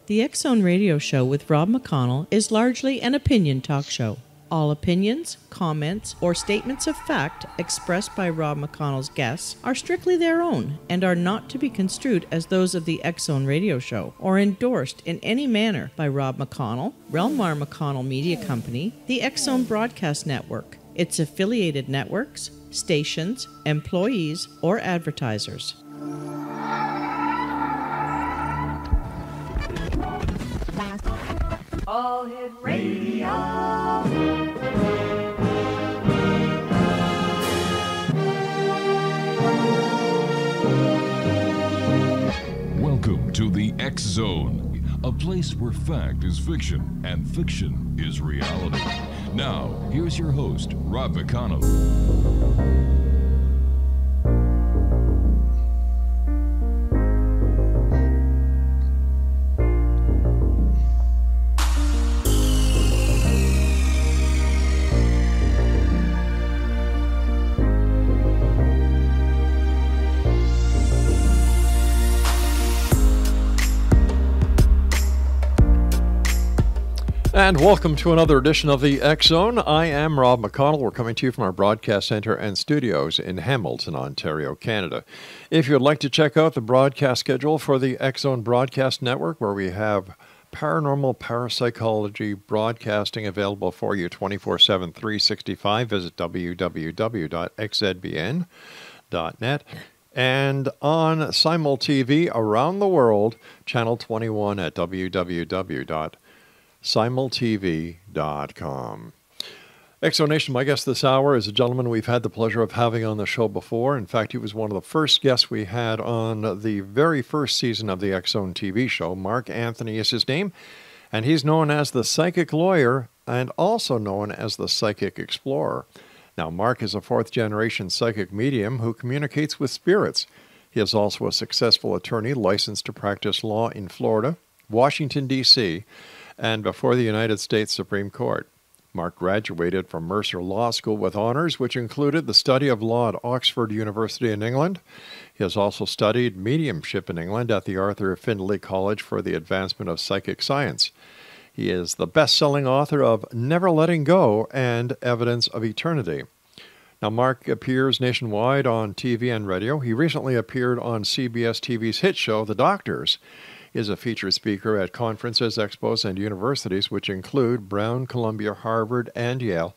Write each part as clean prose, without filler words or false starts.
The X-Zone Radio Show with Rob McConnell is largely an opinion talk show. All opinions, comments, or statements of fact expressed by Rob McConnell's guests are strictly their own and are not to be construed as those of the X-Zone Radio Show or endorsed in any manner by Rob McConnell, rel-mar McConnell Media Company, the X-Zone Broadcast Network, its affiliated networks, stations, employees, or advertisers. All Hit Radio. Welcome to the X Zone, a place where fact is fiction and fiction is reality. Now, here's your host, Rob McConnell. And welcome to another edition of the X-Zone. I am Rob McConnell. We're coming to you from our broadcast center and studios in Hamilton, Ontario, Canada. If you'd like to check out the broadcast schedule for the X-Zone Broadcast Network, where we have paranormal parapsychology broadcasting available for you 24/7, 365, visit www.xzbn.net. And on Simul TV around the world, channel 21 at www.simultv.com. Exonation, my guest this hour is a gentleman we've had the pleasure of having on the show before. In fact, he was one of the first guests we had on the very first season of the X-Zone TV show. Mark Anthony is his name, and he's known as the Psychic Lawyer and also known as the Psychic Explorer. Now, Mark is a fourth-generation psychic medium who communicates with spirits. He is also a successful attorney licensed to practice law in Florida, Washington, D.C., and before the United States Supreme Court. Mark graduated from Mercer Law School with honors, which included the study of law at Oxford University in England. He has also studied mediumship in England at the Arthur Findlay College for the advancement of psychic science. He is the best-selling author of Never Letting Go and Evidence of Eternity. Now, Mark appears nationwide on TV and radio. He recently appeared on CBS TV's hit show, The Doctors. He is a featured speaker at conferences, expos, and universities, which include Brown, Columbia, Harvard, and Yale.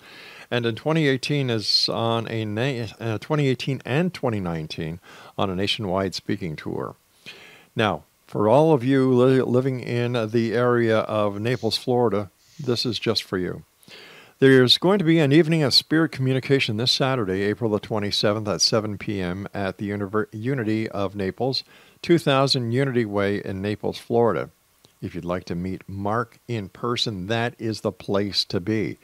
And in 2018 is on 2018 and 2019 on a nationwide speaking tour. Now, for all of you living in the area of Naples, Florida, this is just for you. There's going to be an evening of spirit communication this Saturday, April the 27th at 7 p.m. at the Unity of Naples, 2000 Unity Way in Naples, Florida. If you'd like to meet Mark in person, that is the place to be.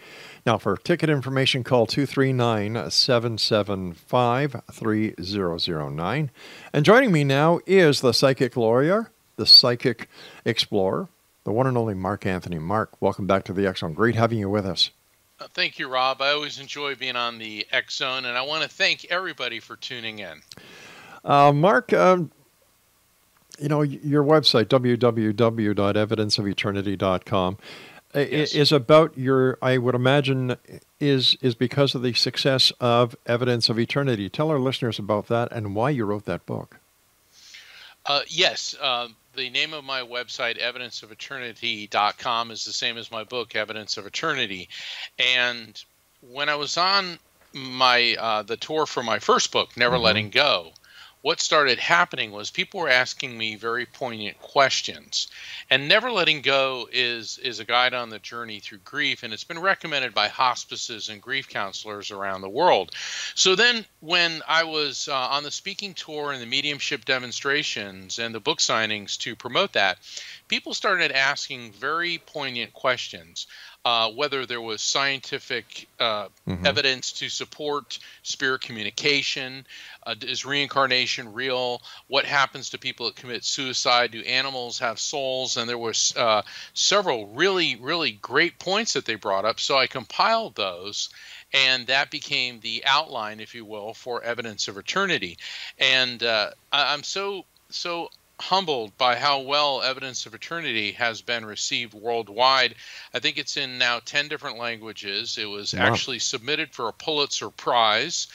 Now, for ticket information, call 239-775-3009. And joining me now is the Psychic Lawyer, the Psychic Explorer, the one and only Mark Anthony. Mark, welcome back to the X-Zone. Great having you with us. Thank you, Rob. I always enjoy being on the X-Zone, and I want to thank everybody for tuning in. Mark, you know, your website, www.evidenceofeternity.com, Yes. is about your, I would imagine, is because of the success of Evidence of Eternity. Tell our listeners about that and why you wrote that book. Yes. The name of my website, evidenceofeternity.com, is the same as my book, Evidence of Eternity. And when I was on my the tour for my first book, Never Letting Go, what started happening was people were asking me very poignant questions. And Never Letting Go is a guide on the journey through grief, and it's been recommended by hospices and grief counselors around the world. So then when I was on the speaking tour and the mediumship demonstrations and the book signings to promote that, people started asking very poignant questions. whether there was scientific evidence to support spirit communication. Is reincarnation real? What happens to people that commit suicide? Do animals have souls? And there was several really, really great points that they brought up. So I compiled those, and that became the outline, if you will, for Evidence of Eternity. And I'm so humbled by how well Evidence of Eternity has been received worldwide. I think it's in now 10 different languages. It was actually submitted for a Pulitzer Prize,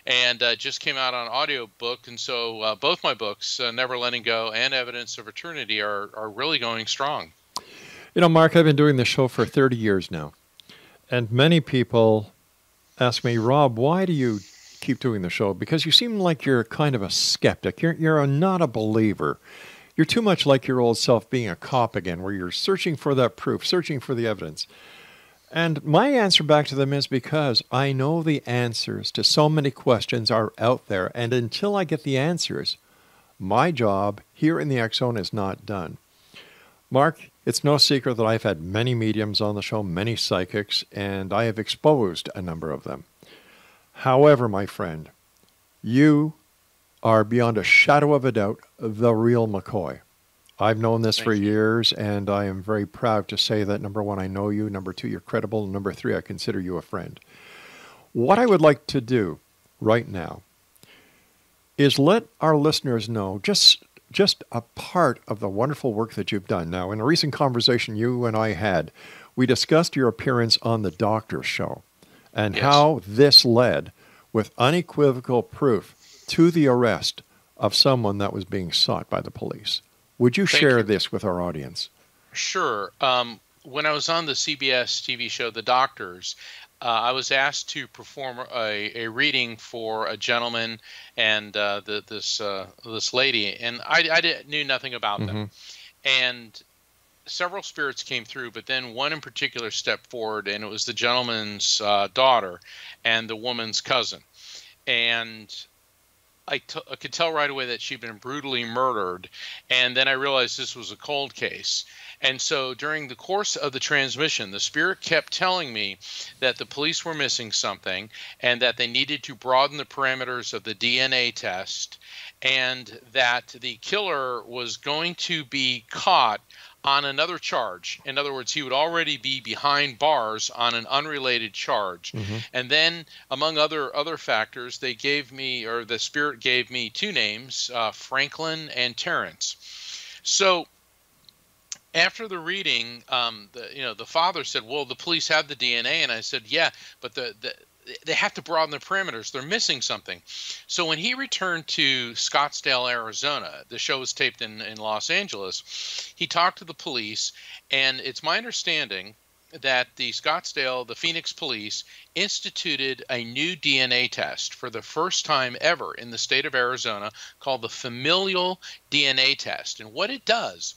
and just came out on audiobook. And so both my books, Never Letting Go and Evidence of Eternity, are really going strong. You know, Mark, I've been doing this show for 30 years now, and many people ask me, Rob, why do you keep doing the show? Because you seem like you're kind of a skeptic. You're not a believer. You're too much like your old self being a cop again, where you're searching for that proof, searching for the evidence. And my answer back to them is because I know the answers to so many questions are out there, and until I get the answers, my job here in the X Zone is not done. Mark, it's no secret that I've had many mediums on the show, many psychics, and I have exposed a number of them. However, my friend, you are beyond a shadow of a doubt the real McCoy. I've known this for years, and I am very proud to say that, number one, I know you. Number two, you're credible. And number three, I consider you a friend. What I would like to do right now is let our listeners know just a part of the wonderful work that you've done. Now, in a recent conversation you and I had, we discussed your appearance on The Doctor's Show and how this led with unequivocal proof to the arrest of someone that was being sought by the police. Would you share this with our audience? Sure. When I was on the CBS TV show, The Doctors, I was asked to perform a reading for a gentleman and this lady, and I knew nothing about them. And several spirits came through, but then one in particular stepped forward, and it was the gentleman's daughter and the woman's cousin. And I could tell right away that she'd been brutally murdered, and then I realized this was a cold case. And so during the course of the transmission, the spirit kept telling me that the police were missing something and that they needed to broaden the parameters of the DNA test, and that the killer was going to be caught on another charge. In other words, he would already be behind bars on an unrelated charge. And then, among other factors, they gave me, or the spirit gave me, two names, Franklin and Terrence. So after the reading, the father said, well, the police have the DNA. And I said, yeah, but they have to broaden the parameters. They're missing something. So when he returned to Scottsdale, Arizona, the show was taped in Los Angeles, he talked to the police, and it's my understanding that the Phoenix police instituted a new DNA test for the first time ever in the state of Arizona called the familial DNA test. And what it does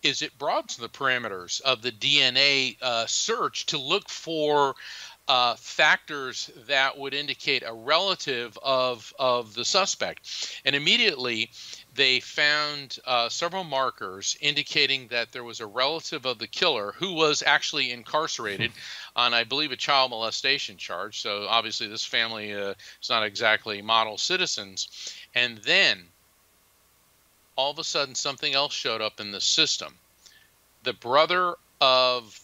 is it broadens the parameters of the DNA search to look for factors that would indicate a relative of the suspect. And immediately they found several markers indicating that there was a relative of the killer who was actually incarcerated on, I believe, a child molestation charge. So obviously this family is not exactly model citizens. And then all of a sudden something else showed up in the system. The brother of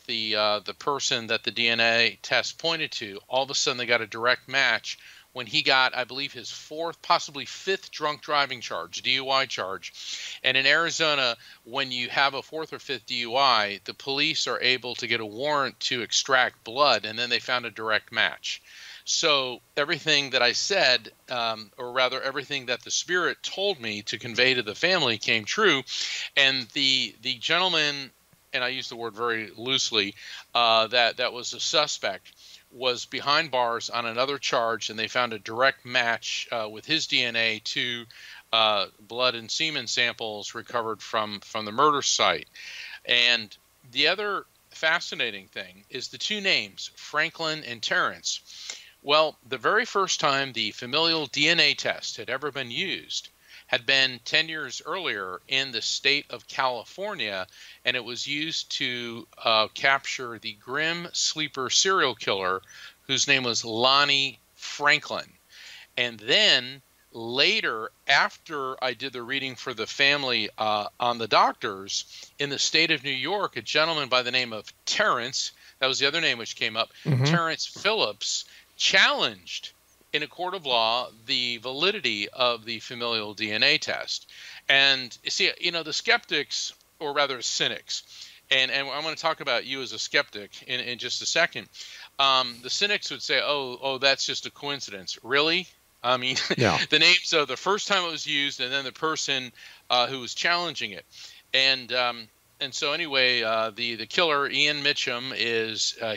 the person that the DNA test pointed to, all of a sudden they got a direct match when he got, I believe, his fourth, possibly fifth drunk driving charge, DUI charge. And in Arizona, when you have a fourth or fifth DUI, the police are able to get a warrant to extract blood, and then they found a direct match. So everything that I said, or rather everything that the spirit told me to convey to the family came true. And the gentleman, and I use the word very loosely, that was a suspect, was behind bars on another charge, and they found a direct match with his DNA to blood and semen samples recovered from the murder site. And the other fascinating thing is the two names, Franklin and Terrence. Well, the very first time the familial DNA test had ever been used had been 10 years earlier in the state of California, and it was used to capture the grim sleeper serial killer whose name was Lonnie Franklin. And then later, after I did the reading for the family on the doctors, in the state of New York, a gentleman by the name of Terrence, that was the other name which came up, Terrence Phillips, challenged in a court of law the validity of the familial DNA test. And see, you know, the skeptics, or rather cynics, and I'm going to talk about you as a skeptic in just a second. The cynics would say, oh, that's just a coincidence. Really? I mean, the names of the first time it was used, and then the person who was challenging it. And so anyway, the killer, Ian Mitchum,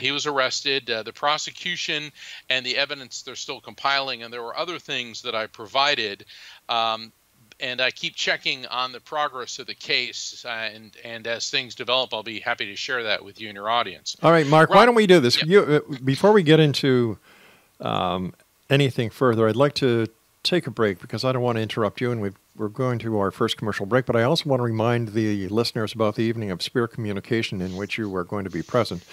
he was arrested. The prosecution and the evidence they're still compiling, and there were other things that I provided. And I keep checking on the progress of the case, and as things develop, I'll be happy to share that with you and your audience. All right, Mark, why don't we do this? Yeah. Before we get into anything further, I'd like to take a break because I don't want to interrupt you, and we're going to our first commercial break, but I also want to remind the listeners about the evening of Spirit Communication in which you are going to be present.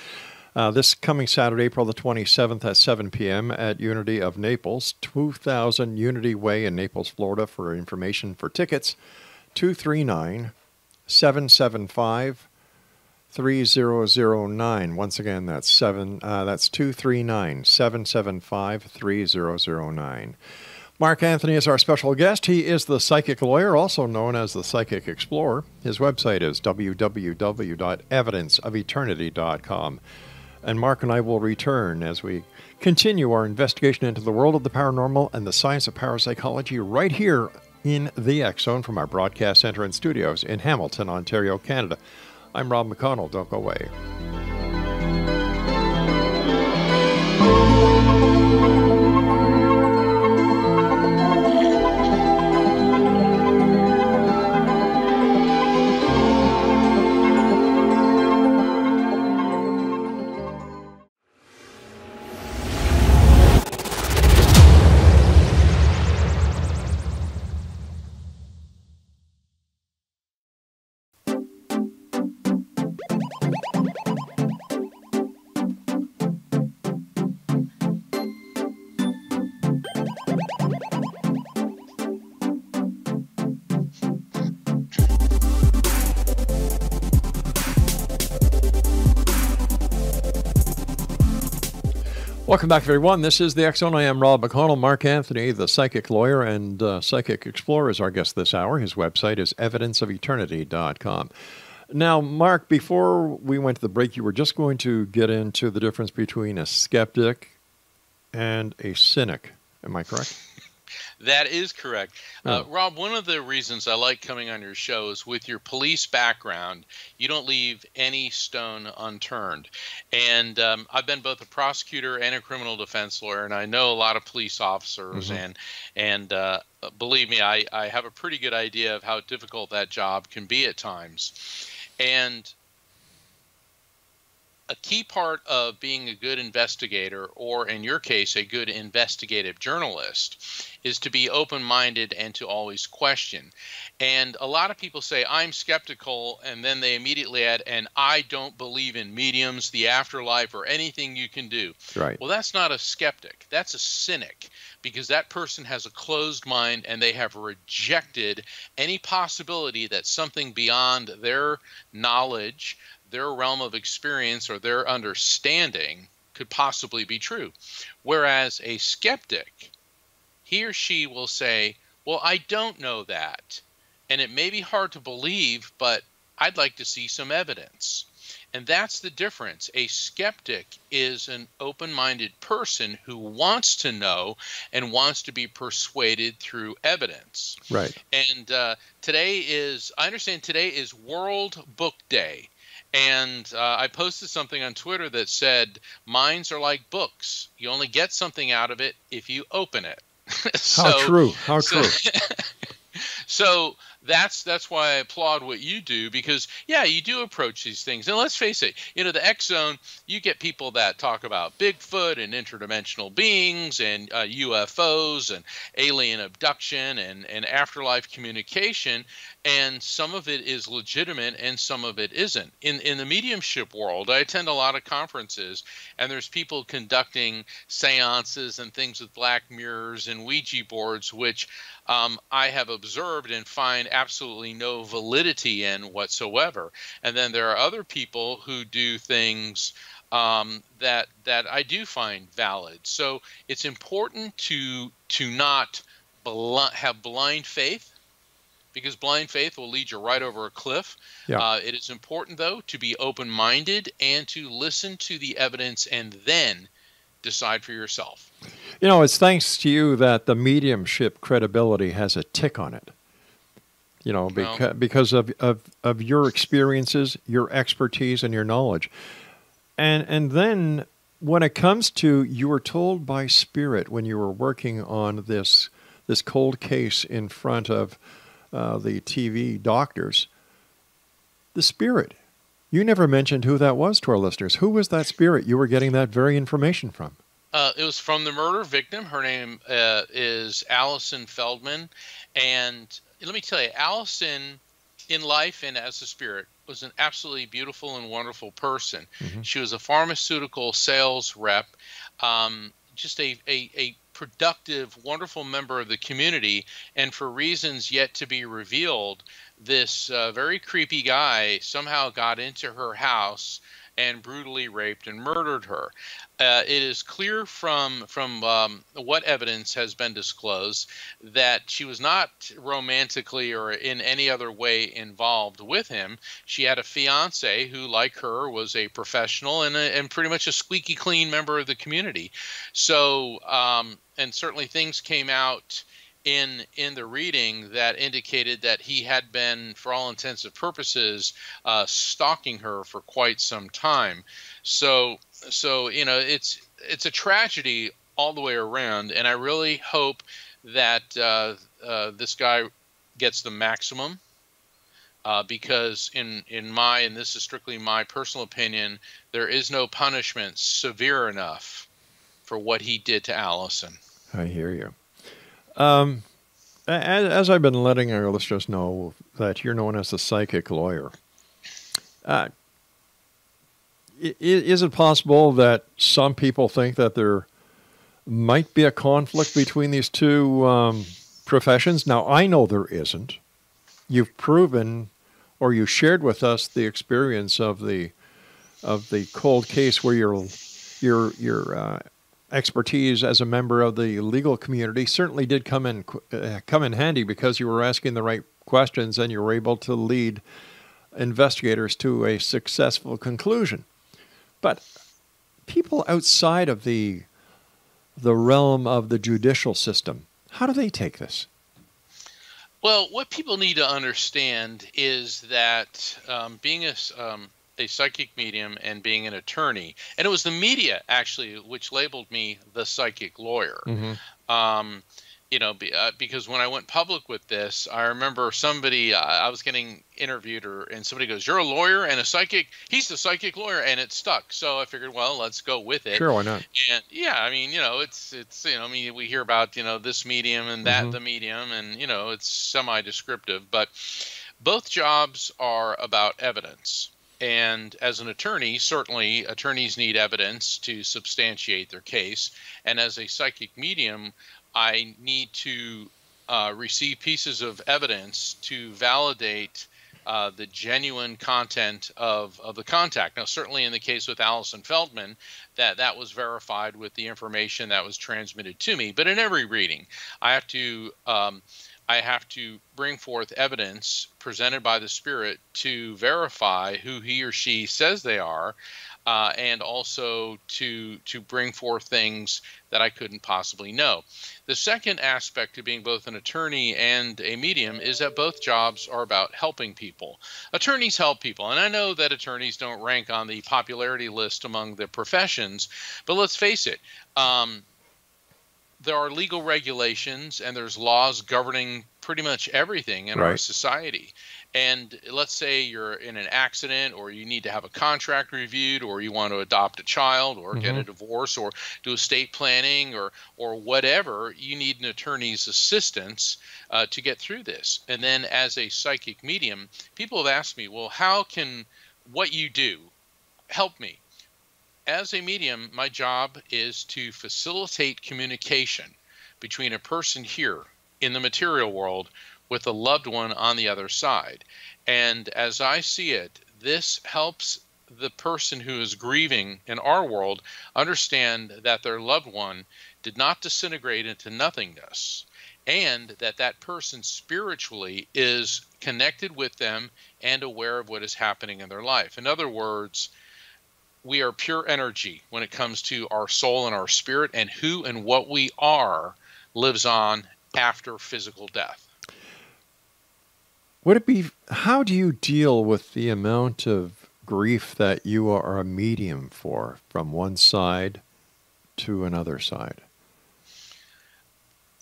This coming Saturday, April the 27th at 7 p.m. at Unity of Naples, 2000 Unity Way in Naples, Florida. For information for tickets, 239-775-3009. Once again, that's 239-775-3009. Mark Anthony is our special guest. He is the psychic lawyer, also known as the Psychic Explorer. His website is www.evidenceofeternity.com. And Mark and I will return as we continue our investigation into the world of the paranormal and the science of parapsychology right here in the X Zone from our broadcast center and studios in Hamilton, Ontario, Canada. I'm Rob McConnell. Don't go away. Welcome back, everyone. This is the X Zone. I am Rob McConnell. Mark Anthony, the psychic lawyer and psychic explorer, is our guest this hour. His website is evidenceofeternity.com. Now, Mark, before we went to the break, you were just going to get into the difference between a skeptic and a cynic. Am I correct? That is correct. Rob, one of the reasons I like coming on your show is with your police background, you don't leave any stone unturned. And I've been both a prosecutor and a criminal defense lawyer, and I know a lot of police officers. And believe me, I have a pretty good idea of how difficult that job can be at times. And a key part of being a good investigator, or in your case, a good investigative journalist, is to be open-minded and to always question. And a lot of people say, I'm skeptical, and then they immediately add, and I don't believe in mediums, the afterlife, or anything you can do. Right. Well, that's not a skeptic. That's a cynic, because that person has a closed mind and they have rejected any possibility that something beyond their knowledge, their realm of experience, or their understanding could possibly be true. Whereas a skeptic, he or she will say, well, I don't know that. And it may be hard to believe, but I'd like to see some evidence. And that's the difference. A skeptic is an open-minded person who wants to know and wants to be persuaded through evidence. Right. And I understand today is World Book Day. And I posted something on Twitter that said, minds are like books. You only get something out of it if you open it. How true. So that's why I applaud what you do, because yeah, you do approach these things. And let's face it, the X Zone, you get people that talk about Bigfoot and interdimensional beings and UFOs and alien abduction and afterlife communication, and some of it is legitimate and some of it isn't. In the mediumship world, I attend a lot of conferences, and there's people conducting seances and things with black mirrors and Ouija boards, which I have observed and find absolutely no validity in whatsoever. And then there are other people who do things that I do find valid. So it's important to not have blind faith, because blind faith will lead you right over a cliff. Yeah. It is important, though, to be open-minded and to listen to the evidence and then decide for yourself. It's thanks to you that the mediumship credibility has a tick on it. Because of your experiences, your expertise, and your knowledge. And then when it comes to, you were told by Spirit when you were working on this cold case in front of the TV doctors, the Spirit. You never mentioned who that was to our listeners. Who was that Spirit you were getting that very information from? It was from the murder victim. Her name is Allison Feldman. And let me tell you, Allison, in life and as a spirit, was an absolutely beautiful and wonderful person. Mm-hmm. She was a pharmaceutical sales rep, just a productive, wonderful member of the community. And for reasons yet to be revealed, this very creepy guy somehow got into her house and brutally raped and murdered her. It is clear from what evidence has been disclosed that she was not romantically or in any other way involved with him. She had a fiance who, like her, was a professional and pretty much a squeaky clean member of the community. So, and certainly things came out in the reading that indicated that he had been, for all intents and purposes, stalking her for quite some time. So it's a tragedy all the way around, and I really hope that this guy gets the maximum, because in this is strictly my personal opinion, there is no punishment severe enough for what he did to Allison. I hear you. As I've been letting our listeners know that you're known as the psychic lawyer, is it possible that some people think that there might be a conflict between these two professions? Now, I know there isn't. You've proven, or you shared with us, the experience of the cold case where your expertise as a member of the legal community certainly did come in handy, because you were asking the right questions and you were able to lead investigators to a successful conclusion. But people outside of the realm of the judicial system, how do they take this? Well, what people need to understand is that being a psychic medium and being an attorney, and it was the media actually which labeled me the psychic lawyer. Mm-hmm. Because when I went public with this, I remember somebody, I was getting interviewed, and somebody goes, "You're a lawyer and a psychic?" He's the psychic lawyer, and it stuck. So I figured, well, let's go with it. Sure, why not? And yeah, I mean, it's we hear about, this medium and that, mm-hmm. the medium, and, it's semi-descriptive, but both jobs are about evidence. And as an attorney, certainly attorneys need evidence to substantiate their case. And as a psychic medium, I need to receive pieces of evidence to validate the genuine content of the contact. Now, certainly in the case with Allison Feldman, that was verified with the information that was transmitted to me. But in every reading, I have to bring forth evidence presented by the Spirit to verify who he or she says they are, and also to bring forth things that I couldn't possibly know. The second aspect of being both an attorney and a medium is that both jobs are about helping people. Attorneys help people, and I know that attorneys don't rank on the popularity list among the professions, but let's face it, there are legal regulations and there's laws governing pretty much everything in our society. And let's say you're in an accident, or you need to have a contract reviewed, or you want to adopt a child, or get a divorce, or do estate planning, or whatever. You need an attorney's assistance to get through this. And then as a psychic medium, people have asked me, well, how can what you do help me? As a medium, my job is to facilitate communication between a person here in the material world with a loved one on the other side. And as I see it, this helps the person who is grieving in our world understand that their loved one did not disintegrate into nothingness, and that that person spiritually is connected with them and aware of what is happening in their life. In other words, we are pure energy when it comes to our soul and our spirit, and who and what we are lives on after physical death. Would it be, how do you deal with the amount of grief that you are a medium for, from one side to another side?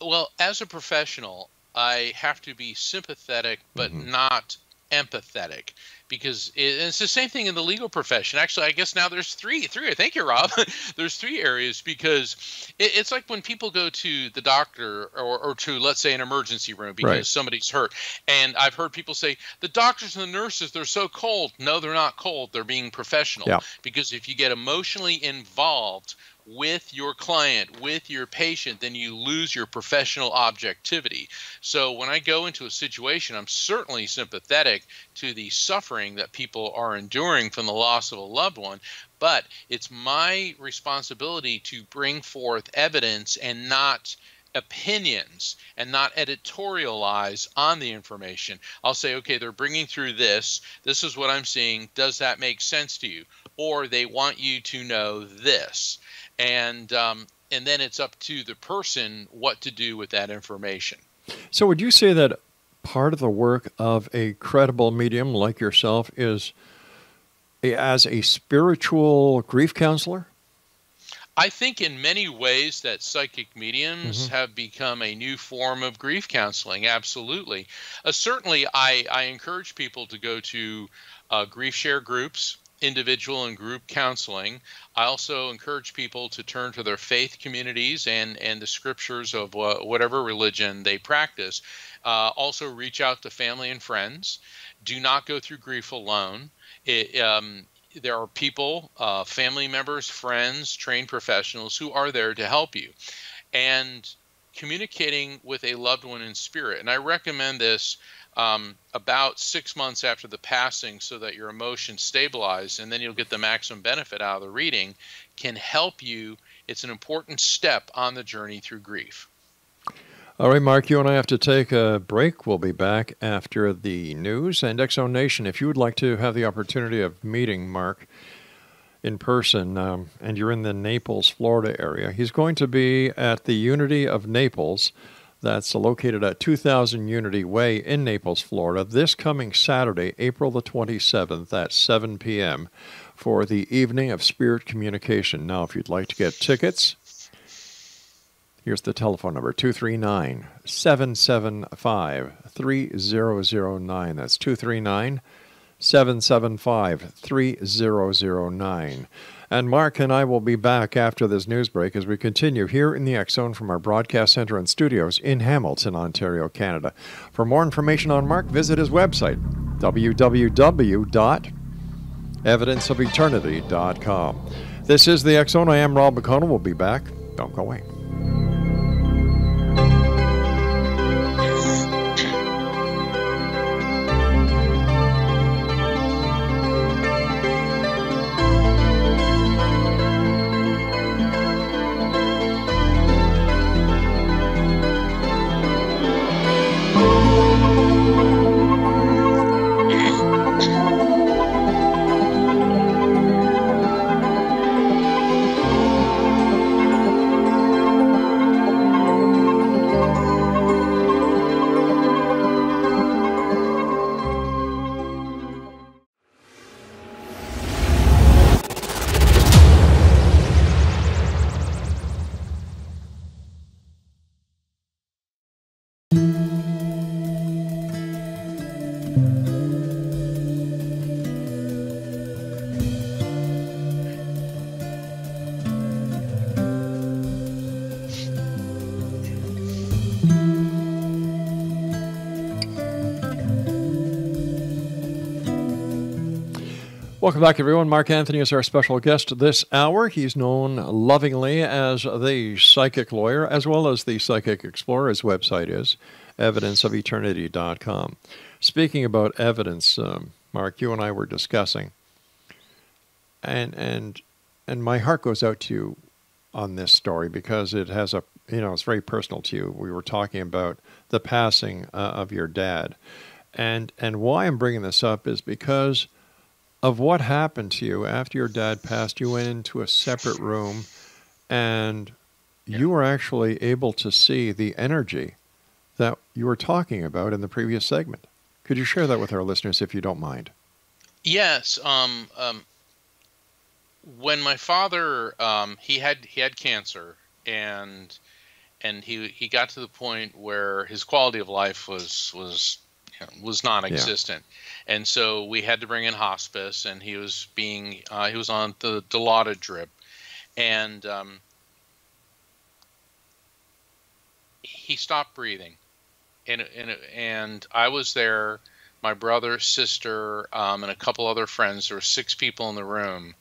Well, as a professional, I have to be sympathetic, but not empathetic, because it's the same thing in the legal profession. Actually, I guess now there's three. Thank you, Rob. There's three areas, because it's like when people go to the doctor or to, let's say, an emergency room because somebody's hurt. And I've heard people say, the doctors and the nurses, they're so cold. No, they're not cold. They're being professional. Yeah. Because if you get emotionally involved with your client, with your patient, then you lose your professional objectivity. So when I go into a situation, I'm certainly sympathetic to the suffering that people are enduring from the loss of a loved one, but it's my responsibility to bring forth evidence and not opinions, and not editorialize on the information. I'll say, okay, they're bringing through this. This is what I'm seeing. Does that make sense to you? Or they want you to know this. And then it's up to the person what to do with that information. So would you say that part of the work of a credible medium like yourself is as a spiritual grief counselor? I think in many ways that psychic mediums have become a new form of grief counseling. Absolutely. Certainly, I encourage people to go to grief share groups, individual and group counseling. I also encourage people to turn to their faith communities and the scriptures of whatever religion they practice. Also reach out to family and friends. Do not go through grief alone. There are people, family members, friends, trained professionals who are there to help you. And communicating with a loved one in spirit. And I recommend this about 6 months after the passing, so that your emotions stabilize, and then you'll get the maximum benefit out of the reading, can help you. It's an important step on the journey through grief. All right, Mark, you and I have to take a break. We'll be back after the news. And Exo Nation, if you would like to have the opportunity of meeting Mark in person, and you're in the Naples, Florida area, he's going to be at the Unity of Naples. That's located at 2000 Unity Way in Naples, Florida, this coming Saturday, April the 27th at 7 p.m. for the Evening of Spirit Communication. Now, if you'd like to get tickets, here's the telephone number, 239-775-3009. That's 239-775-3009. And Mark and I will be back after this news break as we continue here in the X Zone from our broadcast center and studios in Hamilton, Ontario, Canada. For more information on Mark, visit his website, www.evidenceofeternity.com. This is the X Zone. I am Rob McConnell. We'll be back. Don't go away. Welcome back, everyone. Mark Anthony is our special guest this hour. He's known lovingly as the Psychic Lawyer, as well as the Psychic Explorer. His website is evidenceofeternity.com. Speaking about evidence, Mark, you and I were discussing, and my heart goes out to you on this story because it has it's very personal to you. We were talking about the passing of your dad, and why I'm bringing this up is because of what happened to you after your dad passed. You went into a separate room, and you were actually able to see the energy that you were talking about in the previous segment. Could you share that with our listeners, if you don't mind? Yes. When my father, he had cancer, and he got to the point where his quality of life was non-existent. Yeah. And so we had to bring in hospice, and he was on the Dilaudid drip, and he stopped breathing, and I was there, my brother, sister, and a couple other friends. There were 6 people in the room,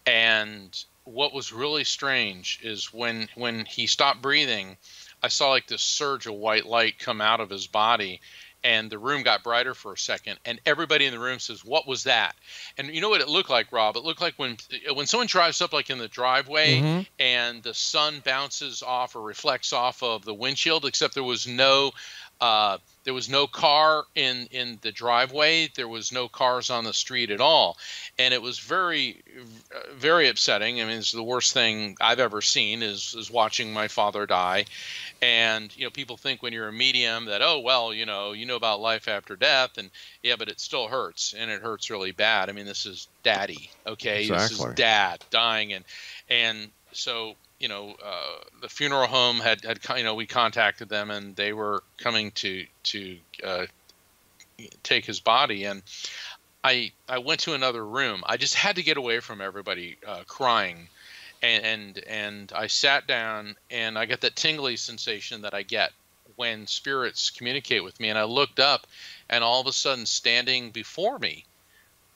and what was really strange is when he stopped breathing, I saw like this surge of white light come out of his body. And the room got brighter for a second, and everybody in the room says, "What was that?" And you know what it looked like, Rob? It looked like when someone drives up, like in the driveway, and the sun bounces off or reflects off of the windshield. Except there was no car in the driveway. There was no cars on the street at all, and it was very, very upsetting. I mean, it's the worst thing I've ever seen is watching my father die. And people think when you're a medium that, oh well, you know about life after death, and yeah, but it still hurts, and it hurts really bad. I mean, this is Daddy, okay? Exactly. This is Dad dying, and so the funeral home had we contacted them, and they were coming to take his body, and I went to another room. I just had to get away from everybody crying. And I sat down, and I got that tingly sensation that I get when spirits communicate with me. And I looked up, and all of a sudden, standing before me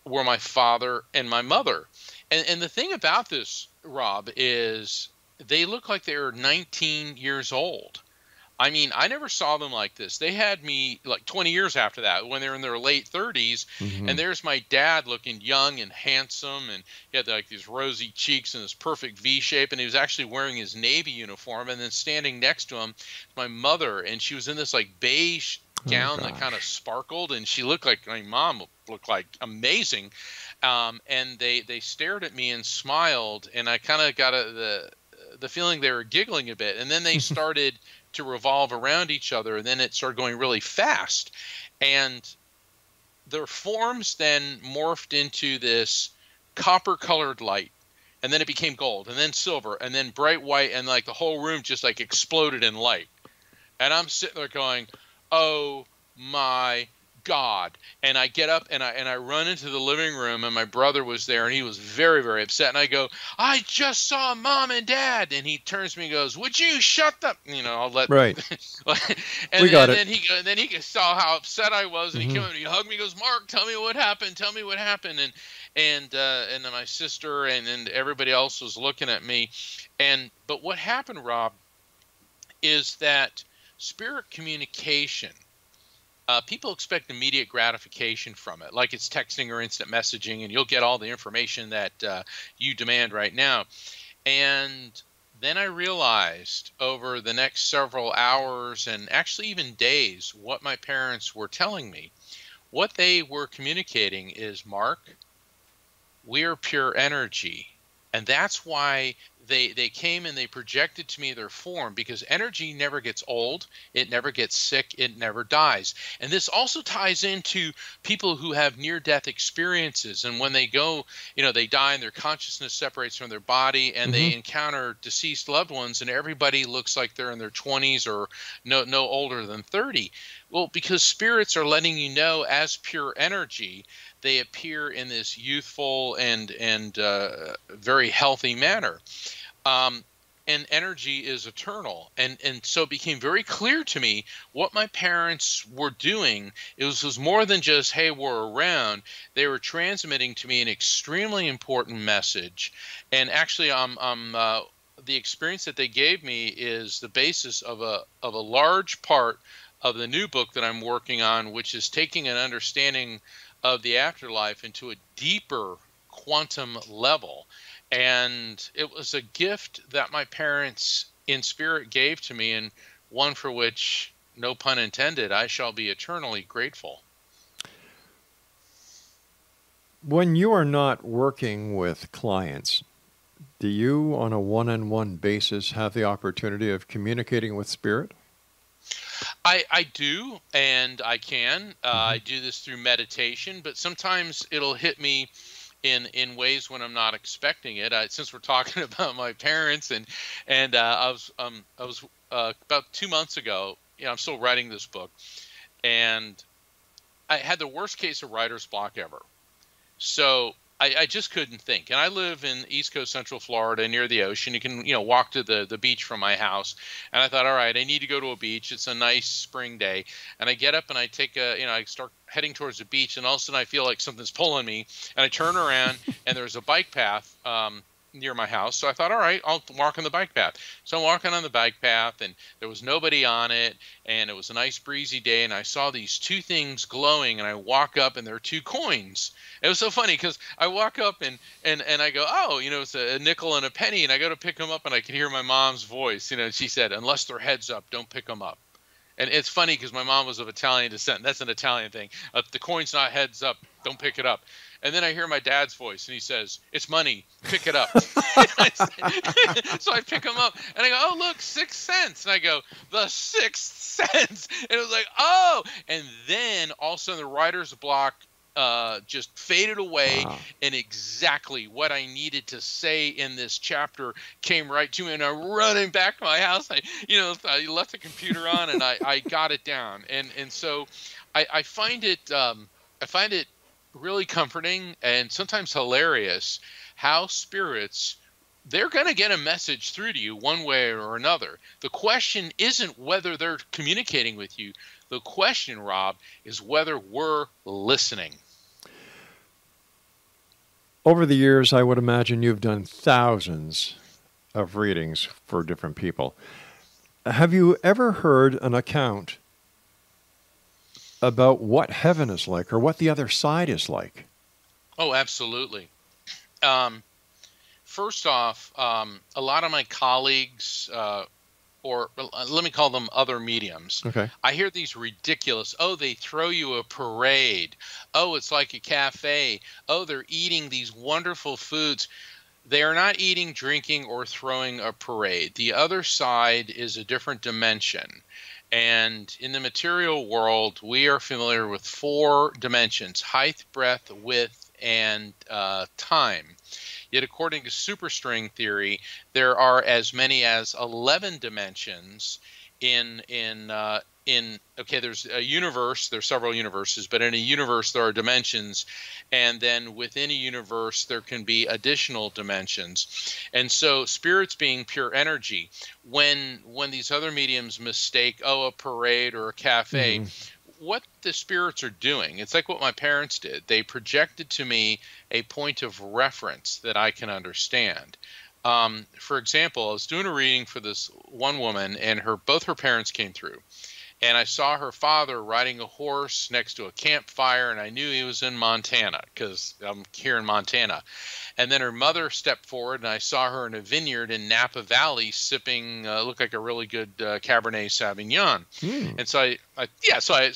were my father and my mother. And the thing about this, Rob, is they look like they were 19 years old. I mean, I never saw them like this. They had me like 20 years after that, when they were in their late 30s. And there's my dad looking young and handsome, and he had like these rosy cheeks and this perfect V shape, and he was actually wearing his Navy uniform. And then standing next to him, my mother, and she was in this like beige gown that kind of sparkled, and she looked like my mom looked like amazing. And they stared at me and smiled, and I kind of got the feeling they were giggling a bit, and then they started to revolve around each other, and then it started going really fast, and their forms then morphed into this copper-colored light, and then it became gold, and then silver, and then bright white, and like the whole room just like exploded in light. And I'm sitting there going, "Oh my God!" And I get up and I run into the living room, and my brother was there, and he was very, very upset. And I go, "I just saw Mom and Dad." And he turns to me and goes, "Would you shut the?" I'll let right. And then he saw how upset I was, and he came and he hugged me. He goes, "Mark, tell me what happened. Tell me what happened." And then my sister and everybody else was looking at me, but what happened, Rob, is that spirit communication. People expect immediate gratification from it, like it's texting or instant messaging, and you'll get all the information that you demand right now. And then I realized over the next several hours, and actually even days, what my parents were telling me. What they were communicating is, "Mark, we are pure energy." And that's why they came and they projected to me their form, because energy never gets old, it never gets sick, it never dies. And this also ties into people who have near-death experiences, and when they go, they die and their consciousness separates from their body, and they encounter deceased loved ones, and everybody looks like they're in their 20s or no older than 30. Well, because spirits are letting you know, as pure energy, they appear in this youthful and very healthy manner. and energy is eternal. And so it became very clear to me what my parents were doing. It was more than just, hey, we're around. They were transmitting to me an extremely important message. And actually, the experience that they gave me is the basis of a large part of the new book that I'm working on, which is taking an understanding of the afterlife into a deeper quantum level. And it was a gift that my parents in spirit gave to me, and one for which, no pun intended, I shall be eternally grateful. When you are not working with clients, do you, on a one-on-one basis, have the opportunity of communicating with spirit? I do, and I can. I do this through meditation, but sometimes it'll hit me in ways when I'm not expecting it. Since we're talking about my parents, and I was about 2 months ago. I'm still writing this book, and I had the worst case of writer's block ever. So I just couldn't think. And I live in East Coast Central Florida near the ocean. You can walk to the beach from my house. And I thought, all right, I need to go to a beach. It's a nice spring day. And I get up and I take I start heading towards the beach, and all of a sudden I feel like something's pulling me. And I turn around and there's a bike path near my house. So I thought, all right, I'll walk on the bike path. So I'm walking on the bike path, and there was nobody on it, and it was a nice breezy day, and I saw these two things glowing, and I walk up, and there are 2 coins. It was so funny because I walk up and I go, oh, it's a nickel and a penny, and I go to pick them up, and I can hear my mom's voice. She said, unless they're heads up, don't pick them up. And it's funny because my mom was of Italian descent. That's an Italian thing. If the coin's not heads up, don't pick it up. And then I hear my dad's voice, and he says, it's money, pick it up. So I pick them up, and I go, oh, look, 6 cents. And I go, the 6th sense. And it was like, oh. And then all of a sudden the writer's block just faded away. Wow. And exactly what I needed to say in this chapter came right to me, and I'm running back to my house. I left the computer on, and I got it down. And so I find it really comforting and sometimes hilarious how spirits, they're going to get a message through to you one way or another. The question isn't whether they're communicating with you. The question, Rob, is whether we're listening. Over the years, I would imagine you've done thousands of readings for different people. Have you ever heard an account about what heaven is like or what the other side is like? Oh, absolutely. First off, a lot of my colleagues, or let me call them other mediums. Okay. I hear these ridiculous, oh, they throw you a parade. Oh, it's like a cafe. Oh, they're eating these wonderful foods. They are not eating, drinking, or throwing a parade. The other side is a different dimension. And in the material world, we are familiar with 4 dimensions: height, breadth, width, and time. Yet according to superstring theory, there are as many as 11 dimensions there's a universe, there's several universes, but in a universe there are dimensions, and then within a universe there can be additional dimensions. And so spirits being pure energy, when these other mediums mistake, a parade or a cafe, what the spirits are doing, it's like what my parents did. They projected to me a point of reference that I can understand. For example, I was doing a reading for this one woman, and both her parents came through. And I saw her father riding a horse next to a campfire, and I knew he was in Montana because I'm here in Montana. And then her mother stepped forward, and I saw her in a vineyard in Napa Valley sipping, looked like a really good Cabernet Sauvignon. And so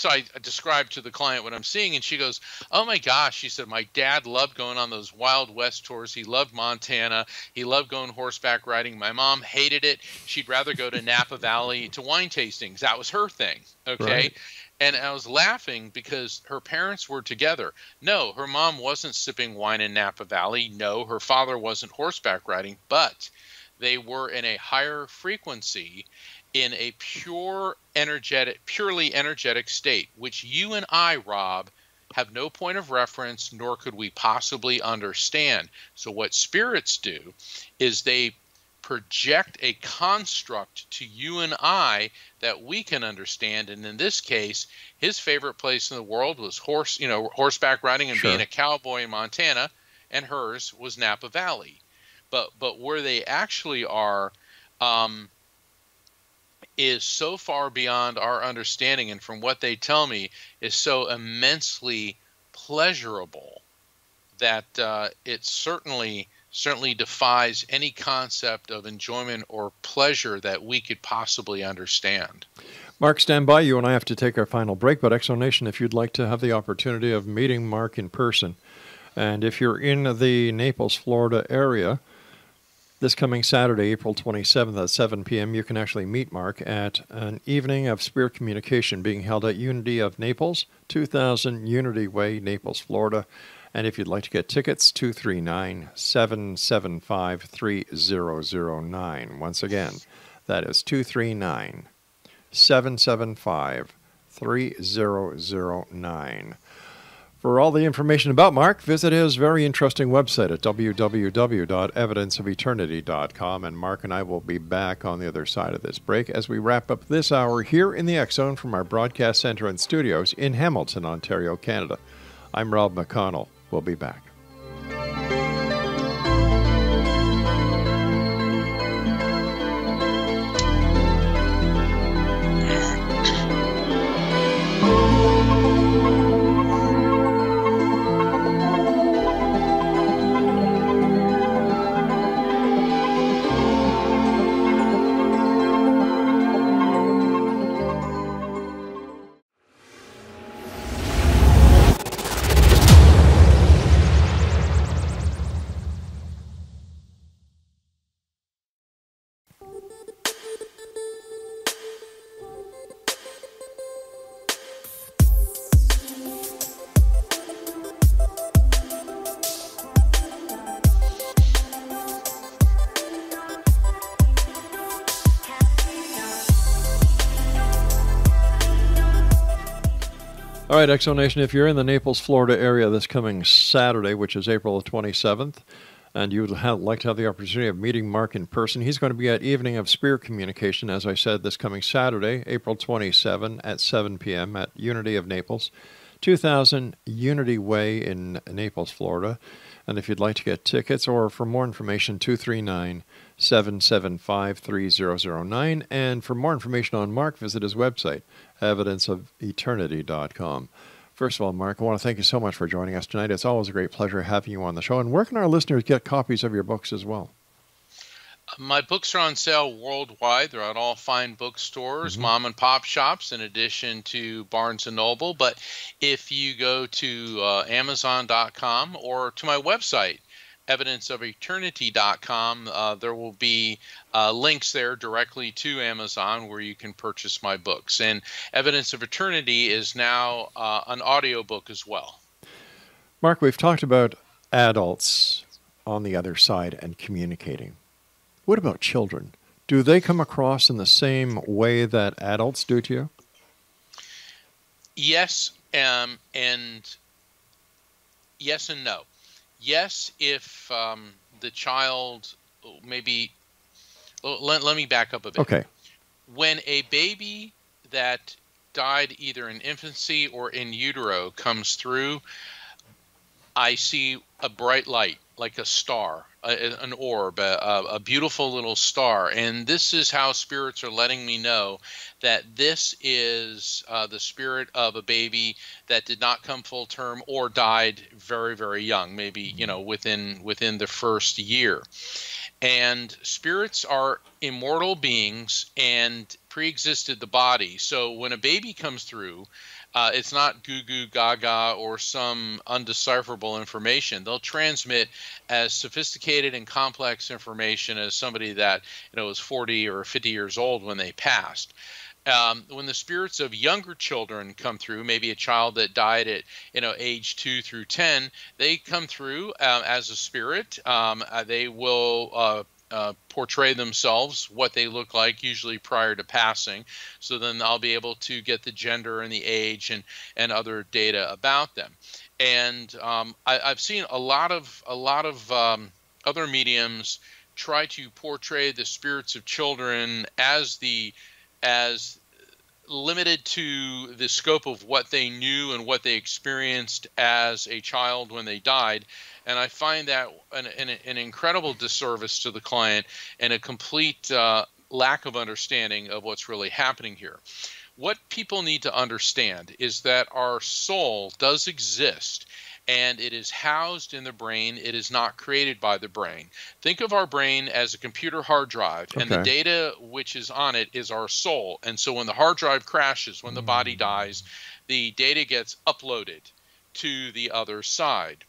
I described to the client what I'm seeing, and she goes, oh my gosh, she said, my dad loved going on those Wild West tours. He loved Montana. He loved going horseback riding. My mom hated it. She'd rather go to Napa Valley to wine tastings. That was her thing. Okay. Right. And I was laughing because her parents were together. No, her mom wasn't sipping wine in Napa Valley. No, her father wasn't horseback riding, but they were in a higher frequency, in a purely energetic state, which you and I, Rob, have no point of reference, nor could we possibly understand. So what spirits do is they project a construct to you and I that we can understand. And in this case, his favorite place in the world was horseback riding and Sure. being a cowboy in Montana, and hers was Napa Valley. But where they actually are is so far beyond our understanding, and from what they tell me, is so immensely pleasurable that it certainly defies any concept of enjoyment or pleasure that we could possibly understand. Mark, stand by. You and I have to take our final break, but Exonation, if you'd like to have the opportunity of meeting Mark in person, and if you're in the Naples, Florida area, this coming Saturday, April 27th at 7 p.m., you can actually meet Mark at an evening of spirit communication being held at Unity of Naples, 2000 Unity Way, Naples, Florida. And if you'd like to get tickets, 239-775-3009. Once again, that is 239-775-3009. For all the information about Mark, visit his very interesting website at www.evidenceofeternity.com. And Mark and I will be back on the other side of this break as we wrap up this hour here in the X Zone from our broadcast center and studios in Hamilton, Ontario, Canada. I'm Rob McConnell. We'll be back. All right, Exonation, if you're in the Naples, Florida area this coming Saturday, which is April the 27th, and you would like to have the opportunity of meeting Mark in person, he's going to be at Evening of Spirit Communication, as I said, this coming Saturday, April 27 at 7 p.m. at Unity of Naples, 2000 Unity Way in Naples, Florida. And if you'd like to get tickets or for more information, 239-775-3009. And for more information on Mark, visit his website, evidenceofeternity.com. First of all, Mark, I want to thank you so much for joining us tonight. It's always a great pleasure having you on the show. And where can our listeners get copies of your books as well? My books are on sale worldwide. They're at all fine bookstores, mom and pop shops, in addition to Barnes & Noble. But if you go to Amazon.com or to my website, evidenceofeternity.com, there will be links there directly to Amazon where you can purchase my books. And Evidence of Eternity is now an audiobook as well. Mark, we've talked about adults on the other side and communicating. What about children? Do they come across in the same way that adults do to you? Yes, and yes and no. Yes, if the child maybe... Let me back up a bit. Okay. When a baby that died either in infancy or in utero comes through, I see a bright light, like a star, an orb, a beautiful little star. And this is how spirits are letting me know that this is the spirit of a baby that did not come full term or died very, very young, maybe, within the first year. And spirits are immortal beings and pre-existed the body. So when a baby comes through, it's not goo goo gaga or some undecipherable information. They'll transmit as sophisticated and complex information as somebody that was 40 or 50 years old when they passed. When the spirits of younger children come through, maybe a child that died at age 2 through 10, they come through as a spirit. They will portray themselves, what they look like, usually prior to passing. So then I'll be able to get the gender and the age and other data about them. And I've seen a lot of other mediums try to portray the spirits of children as limited to the scope of what they knew and what they experienced as a child when they died. And I find that an incredible disservice to the client and a complete lack of understanding of what's really happening here. What people need to understand is that our soul does exist, and it is housed in the brain. It is not created by the brain. Think of our brain as a computer hard drive, and the data which is on it is our soul. And so when the hard drive crashes, when the body dies, the data gets uploaded to the other side.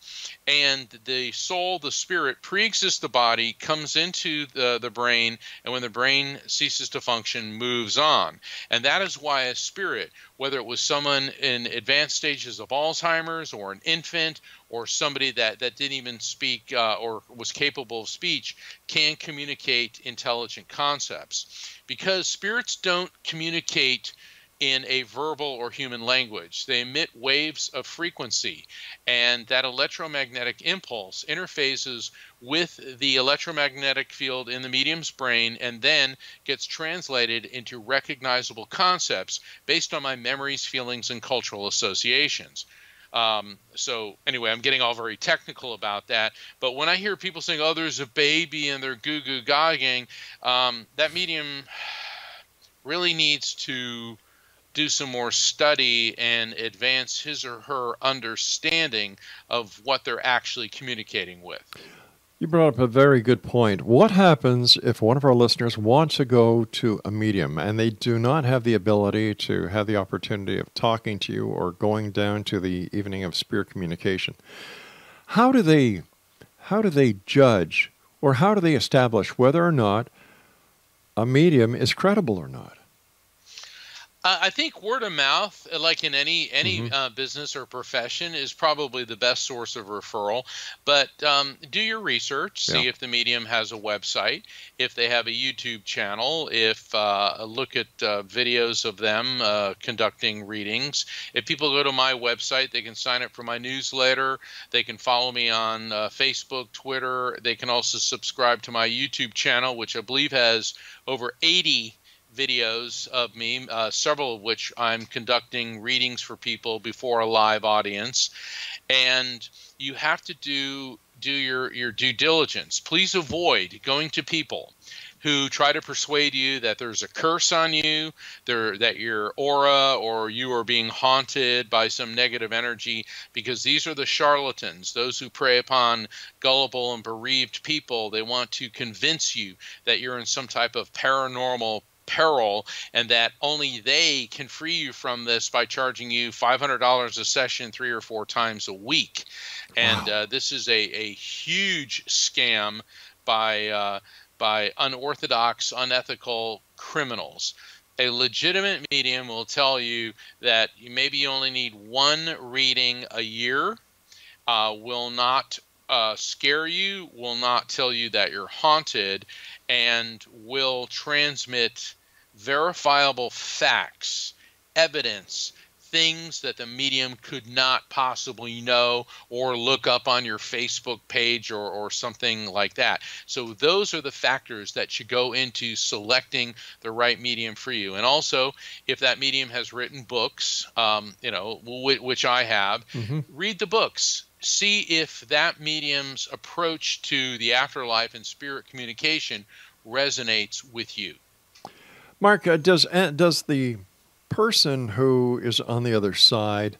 And the soul, the spirit, pre-exists the body, comes into the brain, and when the brain ceases to function, moves on. And that is why a spirit, whether it was someone in advanced stages of Alzheimer's or an infant or somebody that didn't even speak or was capable of speech, can communicate intelligent concepts. Because spirits don't communicate in a verbal or human language. They emit waves of frequency, and that electromagnetic impulse interfaces with the electromagnetic field in the medium's brain and then gets translated into recognizable concepts based on my memories, feelings, and cultural associations. So anyway, I'm getting all very technical about that. But when I hear people saying, oh, there's a baby and they're goo-goo gagging, that medium really needs to do some more study and advance his or her understanding of what they're actually communicating with. You brought up a very good point. What happens if one of our listeners wants to go to a medium and they do not have the ability to have the opportunity of talking to you or going down to the evening of spirit communication? How do they judge, or how do they establish whether or not a medium is credible or not? I think word of mouth, like in any business or profession, is probably the best source of referral. But do your research, see if the medium has a website, if they have a YouTube channel, if look at videos of them conducting readings. If people go to my website, they can sign up for my newsletter. They can follow me on Facebook, Twitter. They can also subscribe to my YouTube channel, which I believe has over 80 videos of me, several of which I'm conducting readings for people before a live audience. And you have to do your due diligence. Please avoid going to people who try to persuade you that there's a curse on you, that your aura or you are being haunted by some negative energy, because these are the charlatans, those who prey upon gullible and bereaved people. They want to convince you that you're in some type of paranormal peril and that only they can free you from this by charging you $500 a session 3 or 4 times a week. And this is a huge scam by unorthodox, unethical criminals. A legitimate medium will tell you that maybe you only need 1 reading a year, will not scare you, will not tell you that you're haunted, and will transmit verifiable facts, evidence, things that the medium could not possibly know or look up on your Facebook page or something like that. So those are the factors that should go into selecting the right medium for you. And also, if that medium has written books, which I have, read the books. See if that medium's approach to the afterlife and spirit communication resonates with you. Mark, does the person who is on the other side,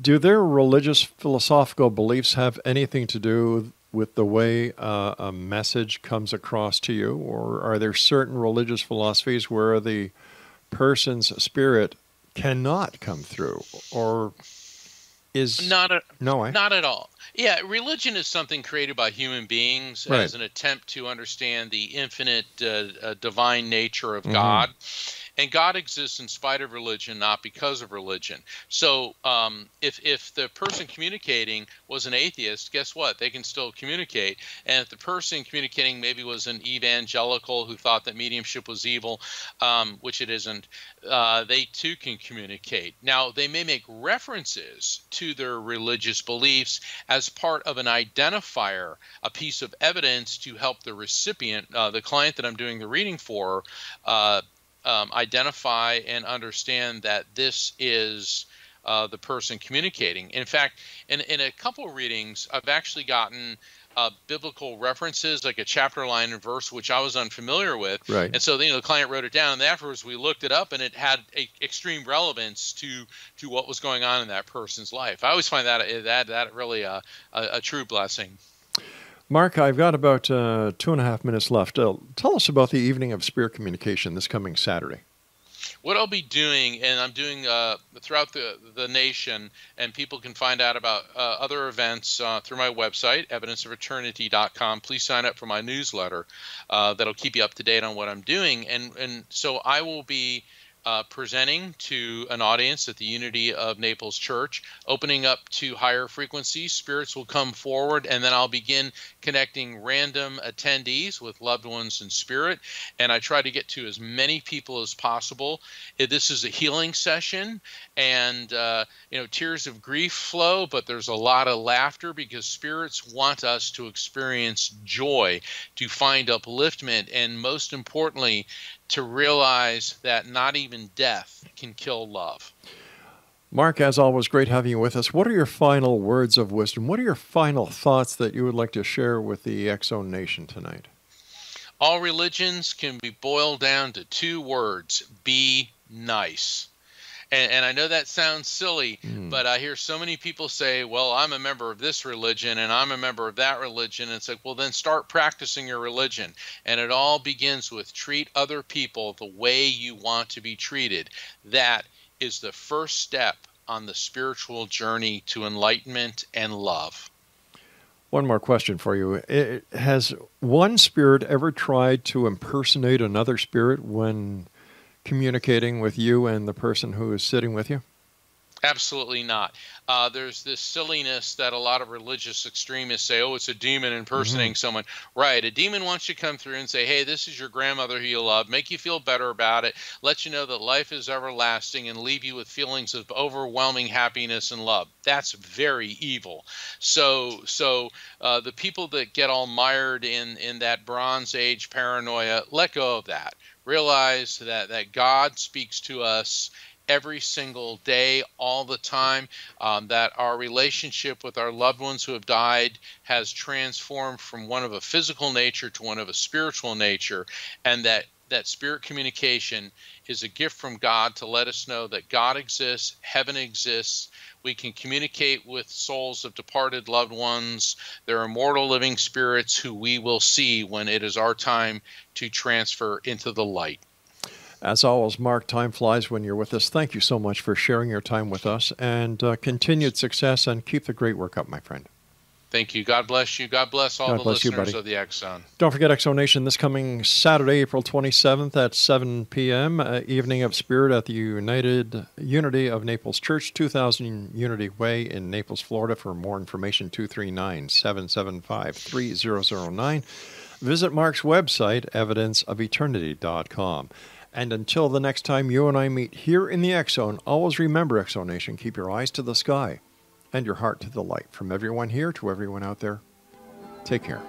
do their religious philosophical beliefs have anything to do with the way a message comes across to you? Or are there certain religious philosophies where the person's spirit cannot come through? Or is... Not at all. Yeah, religion is something created by human beings as an attempt to understand the infinite divine nature of God. And God exists in spite of religion, not because of religion. So if the person communicating was an atheist, guess what? They can still communicate. And if the person communicating maybe was an evangelical who thought that mediumship was evil, which it isn't, they too can communicate. Now, they may make references to their religious beliefs as part of an identifier, a piece of evidence to help the recipient, the client that I'm doing the reading for, identify and understand that this is the person communicating. In fact, in a couple of readings, I've actually gotten biblical references, like a chapter, line, and verse, which I was unfamiliar with. Right. And so, the client wrote it down, and afterwards we looked it up, and it had extreme relevance to what was going on in that person's life. I always find that really a true blessing. Mark, I've got about 2.5 minutes left. Tell us about the Evening of Spirit Communication this coming Saturday. What I'll be doing, and I'm doing throughout the nation, and people can find out about other events through my website, evidenceofeternity.com. Please sign up for my newsletter. That'll keep you up to date on what I'm doing. And so I will be presenting to an audience at the Unity of Naples Church, opening up to higher frequencies. Spirits will come forward, and then I'll begin connecting random attendees with loved ones in spirit. And I try to get to as many people as possible. This is a healing session, and tears of grief flow, but there's a lot of laughter because spirits want us to experience joy, to find upliftment, and most importantly, to realize that not even death can kill love. Mark, as always, great having you with us. What are your final words of wisdom? What are your final thoughts that you would like to share with the X-Zone Nation tonight? All religions can be boiled down to 2 words: be nice. And I know that sounds silly, but I hear so many people say, well, I'm a member of this religion and I'm a member of that religion. And it's like, well, then start practicing your religion. And it all begins with treat other people the way you want to be treated. That is the first step on the spiritual journey to enlightenment and love. One more question for you. Has one spirit ever tried to impersonate another spirit when communicating with you and the person who is sitting with you? Absolutely not. There's this silliness that a lot of religious extremists say, oh, it's a demon impersonating someone. Right. A demon wants you to come through and say, hey, this is your grandmother who you love, make you feel better about it, let you know that life is everlasting, and leave you with feelings of overwhelming happiness and love. That's very evil. So the people that get all mired in that Bronze Age paranoia, let go of that. Realize that God speaks to us every single day, all the time, that our relationship with our loved ones who have died has transformed from one of a physical nature to one of a spiritual nature, and that spirit communication is a gift from God to let us know that God exists, heaven exists. We can communicate with souls of departed loved ones. They're immortal living spirits who we will see when it is our time to transfer into the light. As always, Mark, time flies when you're with us. Thank you so much for sharing your time with us, and continued success, and keep the great work up, my friend. Thank you. God bless you. God bless all the listeners of the X-Zone. Don't forget X-Zone Nation this coming Saturday, April 27th at 7 p.m., Evening of Spirit at the Unity of Naples Church, 2000 Unity Way in Naples, Florida. For more information, 239-775-3009. Visit Mark's website, evidenceofeternity.com. And until the next time you and I meet here in the X-Zone, always remember, X-Zone Nation, keep your eyes to the sky and your heart to the light. From everyone here to everyone out there, take care.